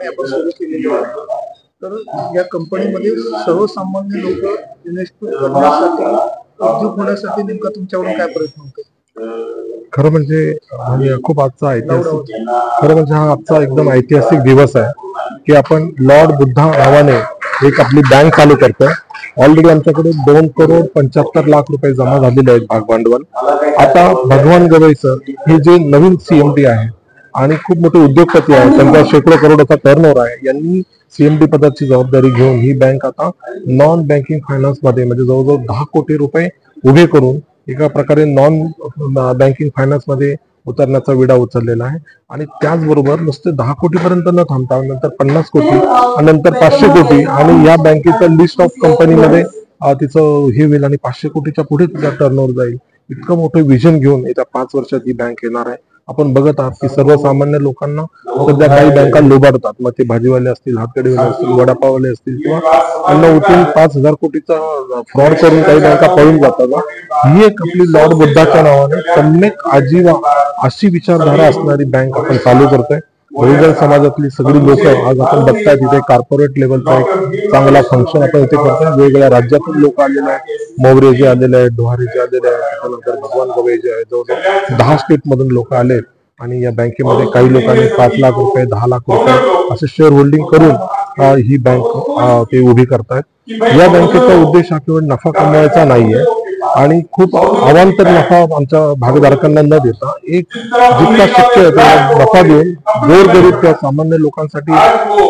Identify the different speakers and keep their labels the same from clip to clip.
Speaker 1: Company आपण सुरू केलेली आहे। तर या कंपनीमध्ये सर्वसामान्य लोक इन्व्हेस्टमेंट करण्यासाठी उद्योग होण्यासाठी नेमका तुमच्याकडून काय प्रयत्न होतो?
Speaker 2: खरं म्हणजे खूप आजचा ऐतिहासिक हा आजचा एकदम ऐतिहासिक दिवस आहे की आपण लॉर्ड बुद्धा नावाने एक आपली बँक चालू करतोय। ऑलरेडी आमच्याकडे 2,75,00,000 रुपये जमा झालेले आहेत भाग भांडवल। आता भगवान गवई सर हे जे नवीन सीएमडी आहे आणि खूप मोठे उद्योगपती आहेत, त्यांचा शेकडो करोडचा टर्नओव्हर आहे, यांनी सीएमडी पदाची जबाबदारी घेऊन ही बँक आता नॉन बँकिंग फायनान्स मध्ये म्हणजे जवळजवळ 10 कोटी रुपये उभे करून एका प्रकारे नॉन बँकिंग फायनान्स मध्ये उतरण्याचा विडा उचललेला आहे। आणि त्याचबरोबर नुसते 10 कोटीपर्यंत न थांबता नंतर 50 कोटी आणि नंतर 500 कोटी आणि या बँकेचं लिस्ट ऑफ कंपनीमध्ये तिचं हे होईल आणि 500 कोटीच्या पुढे तिचा टर्नओव्हर जाईल। इतकं मोठं विजन घेऊन येत्या 5 वर्षात ही बँक येणार आहे। आपण बघत आहात की सर्वसामान्य लोकांना सध्या काही बँका लोबाडतात, मग ते भाजीवाले असतील, हातकडेवाले असतील, वडापावले असतील किंवा त्यांना उठून 5,000 कोटीचा फ्रॉड करून काही बँका पळून जातात। ही एक आपली लॉर्ड बुद्धाच्या नावाने सम्यक आजीवा अशी विचारधारा असणारी बँक आपण चालू करतोय। बहुजन समाजातली सगळी लोक आज आपण बघताय, तिथे कॉर्पोरेट लेवलचा एक चांगला फंक्शन आपण इथे करतोय। वेगवेगळ्या राज्यातून लोक आलेले आहेत, मोवरे जे आलेले आहेत, डोहारे जे आलेले आहेत, त्यानंतर भगवान गवई जे आहेत, जवळजवळ 10 स्टेट मधून लोक आले आणि या बँकेमध्ये काही लोकांनी 5 लाख रुपये 10 लाख रुपये असे शेअर होल्डिंग करून ही बँक ते उभी करतायत। या बँकेचा उद्देश हा केवळ नफा कमवायचा नाहीये आणि खूप अवांतर नफा आमच्या भागधारकांना न देता एक जितका शक्य आहे तेवढा नफा देऊन गोरगरीब किंवा सामान्य लोकांसाठी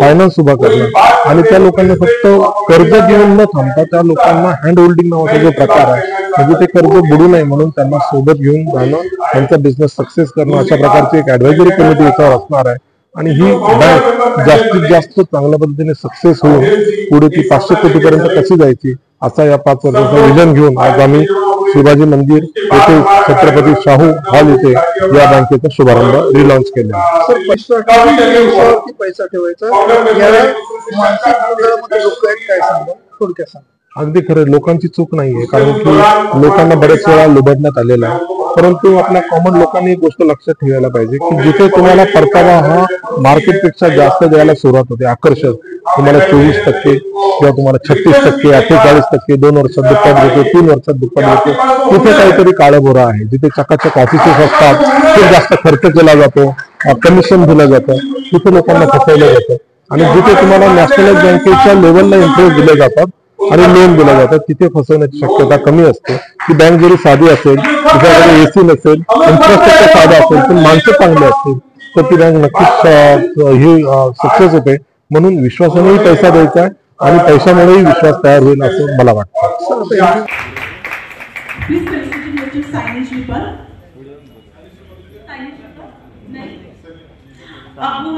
Speaker 2: फायनान्स उभा करणं आणि त्या लोकांना फक्त कर्ज देऊन न थांबता त्या लोकांना हँड होल्डिंग नावाचा जो प्रकार आहे म्हणजे ते कर्ज बुडू नये म्हणून त्यांना सोबत घेऊन जाणं, त्यांचा बिझनेस सक्सेस करणं, अशा प्रकारची एक ऍडवायझरी कमिटी याच्यावर असणार आहे। आणि ही बँक जास्तीत जास्त चांगल्या पद्धतीने सक्सेस होऊन पुढे ती 500 कोटीपर्यंत कशी जायची असा या 5 वर्षाचा विजन घेऊन आज आम्ही शिवाजी मंदिर येथे छत्रपती शाहू हॉल येथे या बँकेचा शुभारंभ रिलॉन्च केला।
Speaker 1: पैसा ठेवायचा
Speaker 2: अगदी खरं, लोकांची चूक नाहीये, कारण की लोकांना बरेच वेळा लुबाडण्यात आलेला आहे। परंतु आपल्या कॉमन लोकांनी एक गोष्ट लक्षात ठेवायला पाहिजे की जिथे तुम्हाला परतावा हा मार्केटपेक्षा जास्त द्यायला सुरुवात होते, आकर्षक तुम्हाला 24% किंवा तुम्हाला 36%, 48%, 2 वर्षात दुप्पट देतो, 3 वर्षात दुप्पट देतो, तिथे काहीतरी काळेभोरा आहे। जिथे चकाचक ऑफिसेस असतात, खूप जास्त खर्च केला जातो, कमिशन दिलं जातं, तिथे लोकांना फसवलं जातं। आणि जिथे तुम्हाला नॅशनल बँकेच्या लेवलला इंटरेस्ट दिले जातात आणि लोन दिलं जातं तिथे फसवण्याची शक्यता कमी असते। ती बँक जरी साधी असेल, तिच्याकडे एसी नसेल, इन्फ्रास्ट्रक्चर साधा असेल, पण माणसं चांगली असतील तर ती बँक नक्कीच ही सक्सेस होते। म्हणून विश्वासानेही पैसा द्यायचा आहे आणि पैशामुळेही विश्वास तयार होईल असं मला वाटतं।
Speaker 3: आपको